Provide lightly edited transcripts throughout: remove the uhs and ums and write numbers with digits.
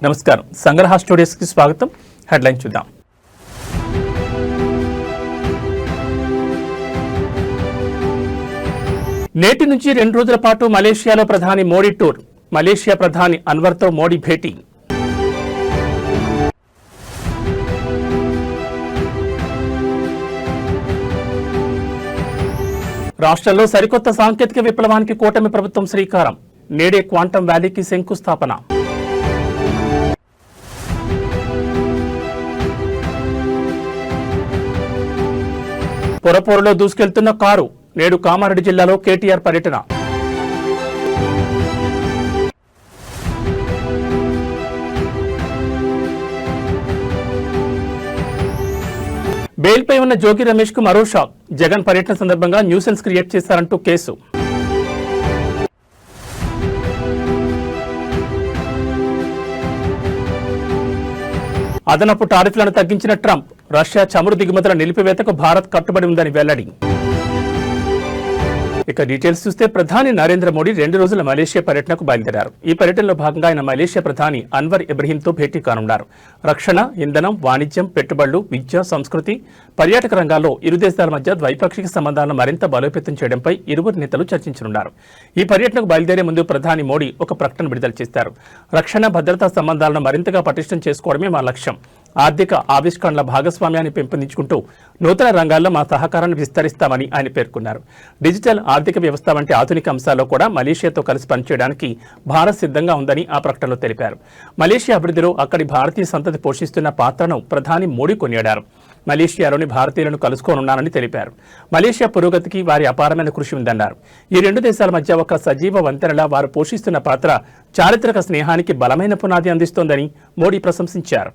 నమస్కారం. సంగ్రహ స్టూడియోస్కి స్వాగతం. హెడ్లైన్ చూద్దాం. నేటి నుంచి 2 రోజుల పాటు మలేషియాలో ప్రధాని మోడీ టూర్. మలేషియా ప్రధాని అన్వర్తో మోడీ భేటీ. రాష్ట్రంలో సరికొత్త సాంకేతిక విప్లవానికి కూటమి ప్రభుత్వం శ్రీకారం. నేడే క్వాంటం వ్యాలీకి శంకుస్థాపన. పొరపోరులో దూసుకెళ్తున్న కారు. నేడు కామారెడ్డి జిల్లాలో కేటీఆర్ పర్యటన. బెయిల్పై ఉన్న జోగి రమేష్ కు మరో షాక్. జగన్ పర్యటన సందర్భంగా న్యూసెన్స్ క్రియేట్ చేశారంటూ కేసు. అదనపు టారిఫ్లను తగ్గించిన ట్రంప్. రష్యా చమురు దిగుమతుల నిలిపివేతకు భారత్ కట్టుబడి ఉందని వెల్లడి. ఇక డీటెయిల్స్ చూస్తే ప్రధాని నరేంద్ర మోడీ 2 రోజుల మలేషియా పర్యటనకు బయలుదేరారు. ఈ పర్యటనలో భాగంగా ఆయన మలేషియా ప్రధాని అన్వర్ ఇబ్రహీంతో భేటీ కానున్నారు. రక్షణ, ఇంధనం, వాణిజ్యం, పెట్టుబడులు, విద్య, సంస్కృతి, పర్యాటక రంగాల్లో ఇరు దేశాల మధ్య ద్వైపాక్షిక సంబంధాలను మరింత బలోపేతం చేయడంపై ఇరువురు నేతలు చర్చించనున్నారు. ఈ పర్యటనకు బయలుదేరే ముందు ప్రధాని మోడీ ఒక ప్రకటన విడుదల చేశారు. రక్షణ, భద్రతా సంబంధాలను మరింతగా పటిష్టం చేసుకోవడమే మా లక్ష్యం. ఆర్థిక ఆవిష్కరణల భాగస్వామ్యాన్ని పెంపొందించుకుంటూ నూతన రంగాల్లో మా సహకారాన్ని విస్తరిస్తామని ఆయన పేర్కొన్నారు. డిజిటల్ ఆర్థిక వ్యవస్థ వంటి ఆధునిక అంశాల్లో కూడా మలేషియాతో కలిసి పనిచేయడానికి భారత్ సిద్ధంగా ఉందని ఆ ప్రకటనలో తెలిపారు. మలేషియా అభివృద్ధిలో అక్కడి భారతీయ సంతతి పోషిస్తున్న పాత్రను ప్రధాని మోడీ కొనియాడారు. మలేషియాలోని భారతీయులను కలుసుకోనున్నానని తెలిపారు. మలేషియా పురోగతికి వారి అపారమైన కృషి ఉందన్నారు. ఈ 2 దేశాల మధ్య ఒక సజీవ వంతెనలా వారు పోషిస్తున్న పాత్ర చారిత్రక స్నేహానికి బలమైన పునాది అందిస్తోందని మోడీ ప్రశంసించారు.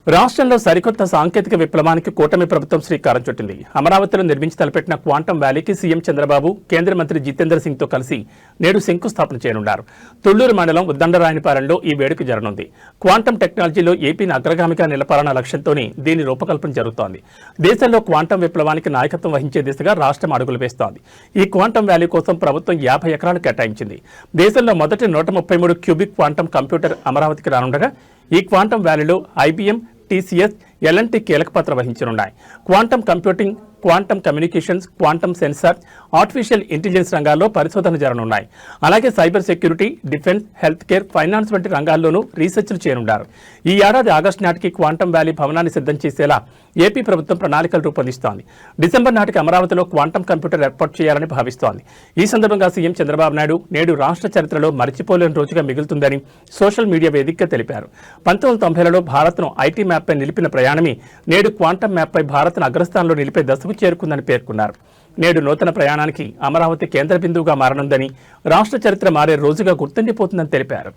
రాష్ట్రంలో సరికొత్త సాంకేతిక విప్లవానికి కూటమి ప్రభుత్వం శ్రీకారం చుట్టింది. అమరావతిలో నిర్మించి తలపెట్టిన క్వాంటం వ్యాలీకి సీఎం చంద్రబాబు, కేంద్ర మంత్రి జితేంద్ర సింగ్తో కలిసి నేడు శంకుస్థాపన చేయనున్నారు. తుళ్లూరు మండలం ఉద్దండరాయనిపాలెంలో ఈ వేడుక జరగనుంది. క్వాంటం టెక్నాలజీలో ఏపీని అగ్రగామిగా నిలపాలన్న లక్ష్యంతోనే దీని రూపకల్పన జరుగుతోంది. దేశంలో క్వాంటం విప్లవానికి నాయకత్వం వహించే దిశగా రాష్ట్రం అడుగులు వేస్తోంది. ఈ క్వాంటం వ్యాలీ కోసం ప్రభుత్వం 50 ఎకరాలు కేటాయించింది. దేశంలో మొదటి 133 క్యూబిక్ క్వాంటం కంప్యూటర్ అమరావతికి రానుండగా ఈ క్వాంటం వ్యాలీలో ఐబీఎం, టీసీఎస్, ఎల్ఎన్టీ కీలక పాత్ర వహించనున్నాయి. Quantum computing, quantum communications, quantum sensor, artificial intelligence రంగాల్లో పరిశోధనలు జరగనున్నాయి. అలాగే cyber security, defence, health care, finance వంటి రంగాల్లోనూ రీసెర్చ్లు చేయనున్నారు. ఈ ఏడాది ఆగస్టు నాటికి క్వాంటం వ్యాలీ భవనాన్ని సిద్ధం చేసేలా ఏపీ ప్రభుత్వం ప్రణాళికలు రూపొందిస్తోంది. డిసెంబర్ నాటికి అమరావతిలో క్వాంటం కంప్యూటర్ ఏర్పాటు చేయాలని భావిస్తోంది. ఈ సందర్భంగా సీఎం చంద్రబాబు నాయుడు నేడు రాష్ట్ర చరిత్రలో మరిచిపోలేని రోజుగా మిగులుతుందని సోషల్ మీడియా వేదికగా తెలిపారు. 1990లలో భారత్ను ఐటీ మ్యాప్పై నిలిపిన ప్రయాణమే నేడు క్వాంటం మ్యాప్పై భారత్ను అగ్రస్థానంలో నిలిపే దశకు చేరుకుందని పేర్కొన్నారు. నేడు నూతన ప్రయాణానికి అమరావతి కేంద్ర బిందువుగా మారనుందని, రాష్ట్ర చరిత్ర మారే రోజుగా గుర్తుండిపోతుందని తెలిపారు.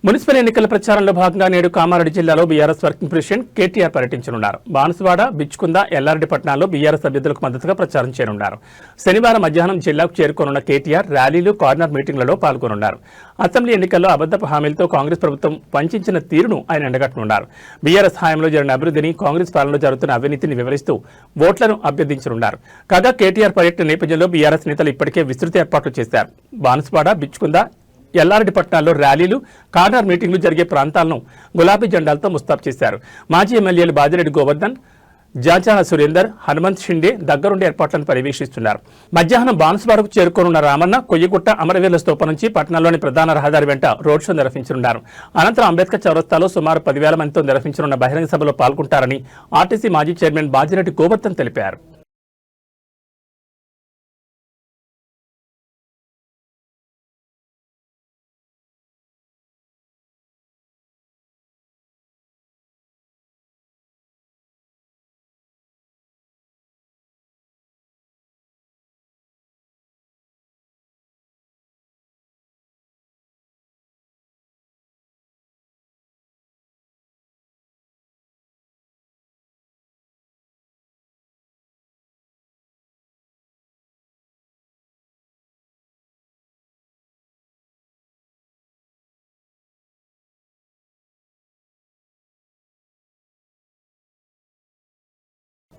మున్సిపల్ ఎన్నికల ప్రచారంలో భాగంగా నేడు కామారెడ్డి జిల్లాలో బీఆర్ఎస్ వర్కింగ్ ప్రెసిడెంట్ కేటీఆర్ పర్యటించనున్నారు. బాన్సువాడ, బిచ్చుకుంద, ఎల్లారెడ్డి పట్టణాల్లో బీఆర్ఎస్ అభ్యర్థులకు మద్దతుగా ప్రచారం చేయనున్నారు. శనివారం మధ్యాహ్నం జిల్లాకు చేరుకోనున్న కేటీఆర్ ర్యాలీలు, కార్నర్ మీటింగ్లలో పాల్గొనున్నారు. అసెంబ్లీ ఎన్నికల్లో అబద్ధపు హామీలతో కాంగ్రెస్ ప్రభుత్వం వంచిన తీరును ఆయన ఎండగట్టనున్నారు. బీఆర్ఎస్ హయాంలో జరిగిన అభివృద్ధిని, కాంగ్రెస్ పాలనలో జరుగుతున్న అవినీతిని వివరిస్తూ ఓట్లను అభ్యర్థించనున్నారు. కాగా కేటీఆర్ పర్యటన నేపథ్యంలో బీఆర్ఎస్ నేతలు ఇప్పటికే విస్తృత ఏర్పాట్లు చేశారు. బాన్సువాడ, బిచ్చుకుంద, ఎల్లారెడ్డి పట్టణాల్లో ర్యాలీలు, కార్నర్ మీటింగ్లు జరిగే ప్రాంతాలను గులాబీ జెండాలతో ముస్తాబు చేశారు. మాజీ ఎమ్మెల్యేలు బాజిరెడ్డి గోవర్ధన్, జాజాల సురేందర్, హనుమంత్ షిండే దగ్గరుండి ఏర్పాట్లను పర్యవేక్షిస్తున్నారు. మధ్యాహ్నం బాన్సువాడకు చేరుకోనున్న రామన్న కొయ్యగుట్ట, అమరవీరుల స్తూపం నుంచి పట్టణంలోని ప్రధాన రహదారి వెంట రోడ్ షో నిర్వహించనున్నారు. అనంతరం అంబేద్కర్ చౌరస్తాలో సుమారు 10,000 మందితో నిర్వహించనున్న బహిరంగ సభలో పాల్గొంటారని ఆర్టీసీ మాజీ చైర్మన్ బాజిరెడ్డి గోవర్ధన్ తెలిపారు.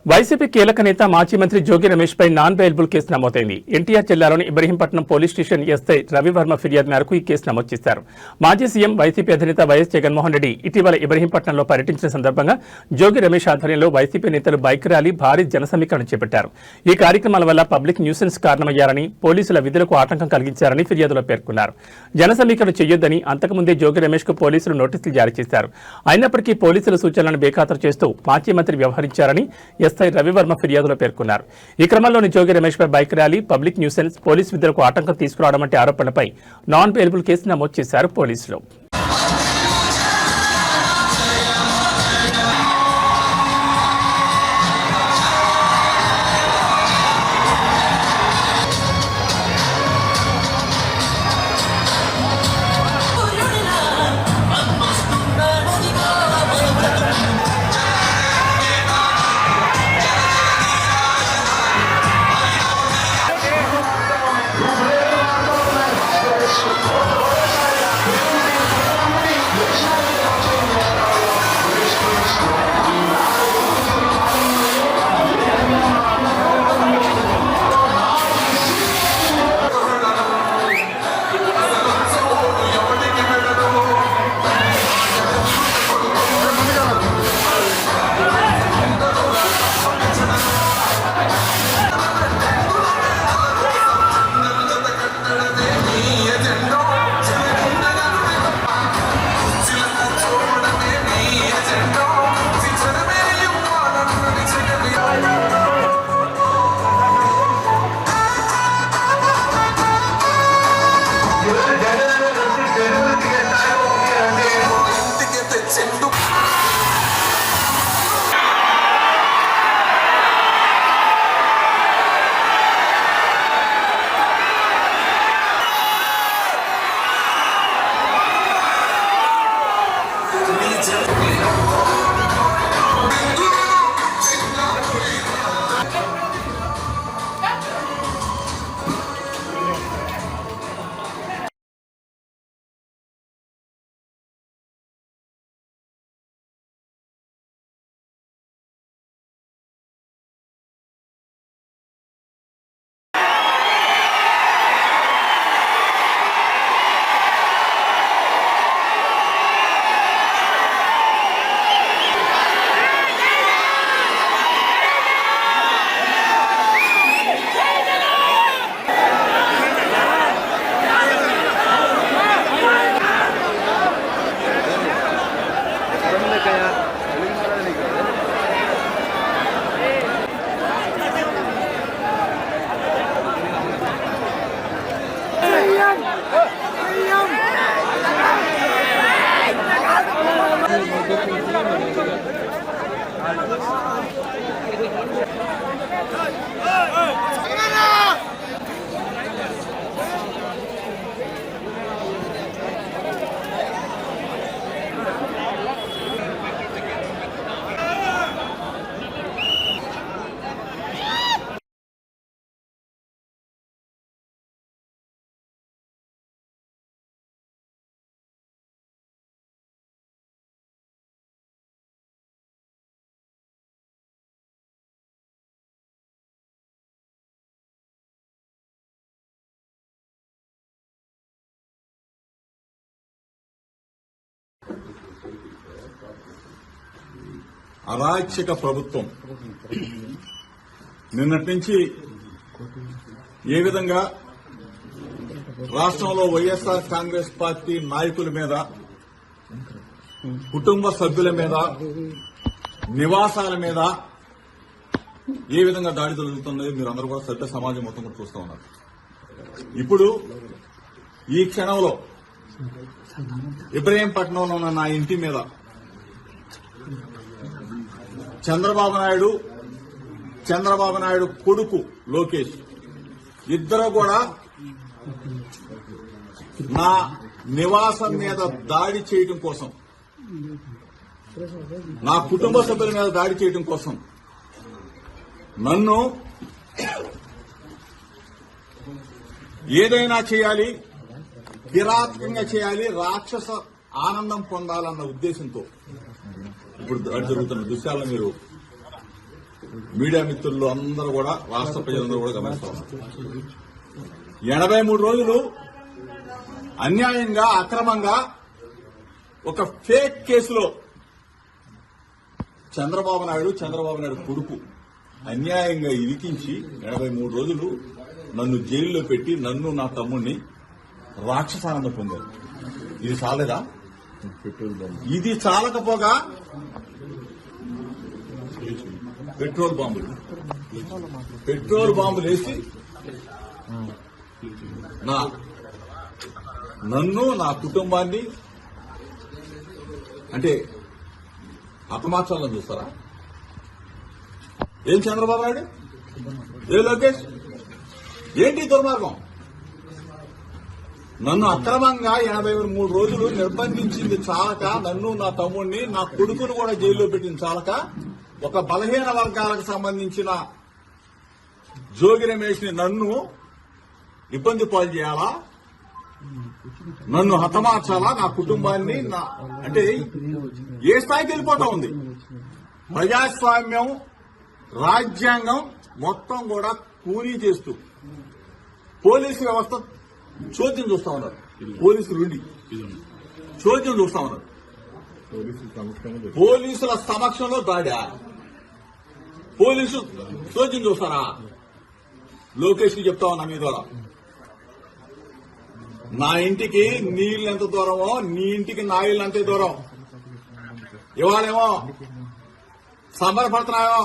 వైసీపీ కీలక నేత మాజీ మంత్రి జోగి రమేష్ పై నాన్ బెయిలబుల్ కేసు నమోదైంది. ఎన్టీఆర్ జిల్లాలోని Ibrahimpatnam police station SI Ravivarma ఫిర్యాదు మేరకు ఈ కేసు నమోదు చేశారు. మాజీ సీఎం వైసీపీ అధినేత వైఎస్ జగన్మోహన్ రెడ్డి ఇటీవల ఇబ్రహీంపట్నంలో పర్యటించిన సందర్భంగా జోగి రమేష్ ఆధ్వర్యంలో వైసీపీ నేతలు బైక్ ర్యాలీ, భారీ జనసమీకరణ చేపట్టారు. ఈ కార్యక్రమాల వల్ల పబ్లిక్ న్యూసెన్స్ కారణమయ్యారని, పోలీసుల విధులకు ఆటంకం కలిగించారని ఫిర్యాదులో పేర్కొన్నారు. జనసమీకరణ చేయొద్దని అంతకుముందే జోగి రమేష్ కు పోలీసులు నోటీసులు జారీ చేశారు. అయినప్పటికీ పోలీసుల సూచనలను బేఖాతరు చేస్తూ మాజీ మంత్రి వ్యవహరించారని ఎస్ఐ రవివర్మ ఫిర్యాదులో పేర్కొన్నారు. ఈ క్రమంలోని జోగి రమేష్ పై bike rally, public nuisance, police విధులకు ఆటంకం తీసుకురావడం వంటి ఆరోపణలపై నాన్ బెయిలబుల్ కేసు నమోదు చేశారు పోలీసులు. అరాచక ప్రభుత్వం నిన్నటి నుంచి ఏ విధంగా రాష్ట్రంలో వైఎస్ఆర్ కాంగ్రెస్ పార్టీ నాయకుల మీద, కుటుంబ సభ్యుల మీద, నివాసాల మీద ఏ విధంగా దాడి జరుగుతున్నాయో మీరు అందరూ కూడా సభ్య సమాజం మొత్తం కూడా చూస్తూ ఉన్నారు. ఇప్పుడు ఈ క్షణంలో ఇబ్రహీంపట్నంలో ఉన్న నా ఇంటి మీద చంద్రబాబు నాయుడు కొడుకు లోకేష్ ఇద్దరు కూడా నా నివాసం మీద దాడి చేయడం కోసం, నా కుటుంబ సభ్యుల మీద దాడి చేయడం కోసం నన్ను ఏదైనా చేయాలి, కిరాతకంగా చేయాలి, రాక్షస ఆనందం పొందాలన్న ఉద్దేశంతో ఇప్పుడు దాడి జరుగుతున్న దృశ్యాలను మీరు మీడియా మిత్రులు అందరూ కూడా రాష్ట్ర ప్రజలందరూ కూడా గమనిస్తా ఉన్నారు. 83 రోజులు అన్యాయంగా అక్రమంగా ఒక ఫేక్ కేసులో చంద్రబాబు నాయుడు కొడుకు అన్యాయంగా ఇరికించి 83 రోజులు నన్ను జైల్లో పెట్టి నన్ను నా తమ్ముడిని రాక్షసానందం పొందారు. ఇది చాలేదా? ఇది చాలకపోగా పెట్రోల్ బాంబులు వేసి నన్ను నా కుటుంబాన్ని అంటే హతమార్చాలని చూస్తారా? ఏం చంద్రబాబు నాయుడు, ఏ లోకేష్, ఏంటి దుర్మార్గం? నన్ను అక్రమంగా 83 రోజులు నిర్బంధించింది చాలక, నన్ను నా తమ్ముడిని నా కొడుకును కూడా జైల్లో పెట్టింది చాలక, ఒక బలహీన వర్గాలకు సంబంధించిన జోగి రమేష్ ని నన్ను ఇబ్బంది పాలు చేయాలా, నన్ను హతమార్చాలా, నా కుటుంబాన్ని అంటే ఏ స్థాయికి వెళ్ళిపోతా ఉంది? ప్రజాస్వామ్యం, రాజ్యాంగం మొత్తం కూడా కూనీ చేస్తూ పోలీసు వ్యవస్థ చోద్యం చూస్తా ఉన్నారు. పోలీసులు ఉండి చోద్యం చూస్తా ఉన్నారు. పోలీసుల సమక్షంలో దాడా? పోలీసు చోద్యం చూస్తారా? లోకేష్ కి చెప్తా ఉన్నా మీ ద్వారా, నా ఇంటికి నీళ్ళు ఎంత దూరమో నీ ఇంటికి నా ఇల్లు అంతే దూరం. ఇవాళేమో సంబరపడుతున్నాయో,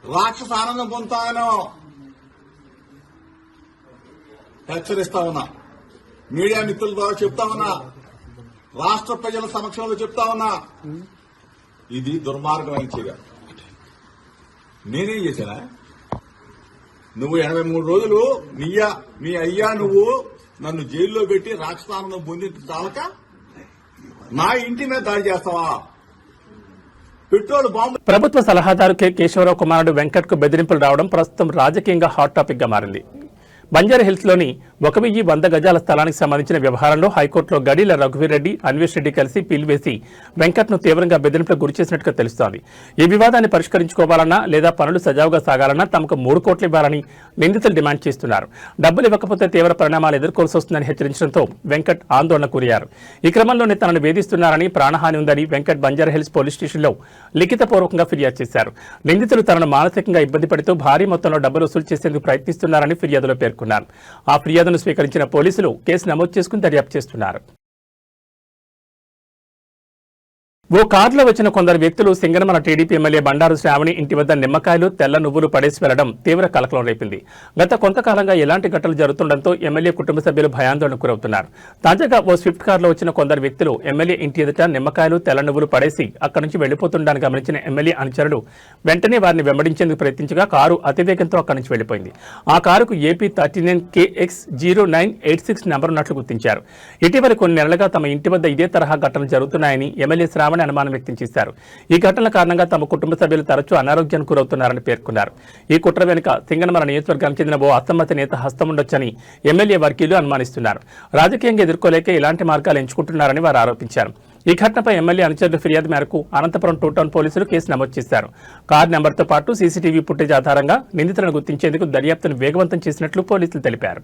రాక్షస ఆనందం పొందుతానో హెచ్చరిస్తా ఉన్నా. మీడియా మిత్రుల ద్వారా చెప్తా ఉన్నా, రాష్ట్ర ప్రజల సమక్షంలో చెప్తా ఉన్నా, ఇది దుర్మార్గమైన చర్య. నేనేం చేశానా? నువ్వు 83 రోజులు మీ అయ్యా నువ్వు నన్ను జైల్లో పెట్టి రాక్షసానందం పొంది చాలక నా ఇంటి మీద దాడి చేస్తావా? Petrol bomb. ప్రభుత్వ సలహాదారు కె కేశవరావు కుమారుడు వెంకట్ కు బెదిరింపులు రావడం ప్రస్తుతం రాజకీయంగా హాట్ టాపిక్ గా మారింది. బంజారాహిల్స్ లోని 1100 గజాల స్థలానికి సంబంధించిన వ్యవహారంలో హైకోర్టులో గడీల రఘువీర్ రెడ్డి, అన్వేష్ రెడ్డి కలిసి పిలివేసి వెంకట్ ను తీవ్రంగా బెదిరింపులకు గురిచేసినట్టుగా తెలుస్తోంది. ఈ వివాదాన్ని పరిష్కరించుకోవాలన్నా లేదా పనులు సజావుగా సాగాలన్నా తమకు 3 కోట్లు ఇవ్వాలని నిందితులు డిమాండ్ చేస్తున్నారు. డబ్బులు ఇవ్వకపోతే తీవ్ర పరిణామాలు ఎదుర్కోవాల్సి వస్తుందని హెచ్చరించడంతో వెంకట్ ఆందోళన గురయ్యారు. ఈ క్రమంలోనే తనను వేధిస్తున్నారని, ప్రాణహాని ఉందని వెంకట్ బంజారాహిల్స్ పోలీస్ స్టేషన్లో లిఖితపూర్వకంగా ఫిర్యాదు చేశారు. నిందితులు తనను మానసికంగా ఇబ్బంది పెడుతూ భారీ మొత్తంలో డబ్బులు వసూలు చేసేందుకు ప్రయత్నిస్తున్నారని ఫిర్యాదులో పేర్కొన్నారు. ఆ ఫిర్యాదును స్వీకరించిన పోలీసులు కేసు నమోదు చేసుకుని దర్యాప్తు చేస్తున్నారు. ఓ కారులో వచ్చిన కొందరు వ్యక్తులు సింగనమల టీడీపీ ఎమ్మెల్యే బండారు శ్రావణి ఇంటి వద్ద నిమ్మకాయలు, తెల్ల నువ్వులు పడేసి వెళ్లడం తీవ్ర కలకలం రేపింది. గత కొంతకాలంగా ఎలాంటి ఘటనలు జరుగుతుండటంతో ఎమ్మెల్యే కుటుంబ సభ్యులు భయాందోళనకు గురవుతున్నారు. తాజాగా ఓ స్విఫ్ట్ కారులో వచ్చిన కొందరు వ్యక్తులు ఎమ్మెల్యే ఇంటి ఎదుట నిమ్మకాయలు, తెల్ల నువ్వులు పడేసి అక్కడి నుంచి వెళ్లిపోతుండడాన్ని గమనించిన ఎమ్మెల్యే అనుచరులు వెంటనే వారిని వెంబడించేందుకు ప్రయత్నించగా కారు అతివేగంతో అక్కడి నుంచి వెళ్లిపోయింది. ఆ కారుకు ఏపీ 39KX0986 నెంబర్ ఉన్నట్లు గుర్తించారు. ఇటీవల కొన్ని నెలలుగా తమ ఇంటి వద్ద ఇదే తరహా ఘటనలు జరుగుతున్నాయని ఎమ్మెల్యే శ్రావణి అనుమానం వ్యక్తం చేశారు. ఈ ఘటనల కారణంగా తమ కుటుంబ సభ్యులు తరచూ అనారోగ్యానికి గురవుతున్నారని పేర్కొన్నారు. ఈ కుట్ర వెనుక సింగనమల నియోజకవర్గానికి చెందిన ఓ అసమ్మతి నేత హస్తం ఉండొచ్చని ఎమ్మెల్యే వర్గీయులు అనుమానిస్తున్నారు. రాజకీయంగా ఎదుర్కోలేక ఇలాంటి మార్గాలు ఎంచుకుంటున్నారని వారు ఆరోపించారు. ఈ ఘటనపై ఎమ్మెల్యే అనుచరుల ఫిర్యాదు మేరకు అనంతపురం 2 టౌన్ పోలీసులు కేసు నమోదు చేశారు. కారు నెంబర్తో పాటు సీసీటీవీ ఫుటేజ్ ఆధారంగా నిందితులను గుర్తించేందుకు దర్యాప్తును వేగవంతం చేసినట్లు పోలీసులు తెలిపారు.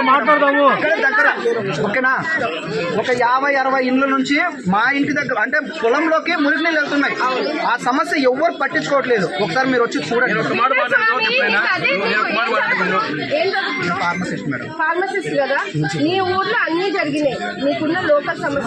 మాట్లాడదాము ఓకేనా? ఒక 50-60 ఇండ్ల నుంచి మా ఇంటి దగ్గర అంటే పొలంలోకి మురికి నీళ్ళు వెళ్తున్నాయి. ఆ సమస్య ఎవ్వరు పట్టించుకోవట్లేదు. ఒకసారి మీరు వచ్చి చూడండి. ఫార్మసిస్ట్ కదా, నీ ఊర్లో అన్ని జరిగినాయి, నీకున్న లోకల్ సమస్య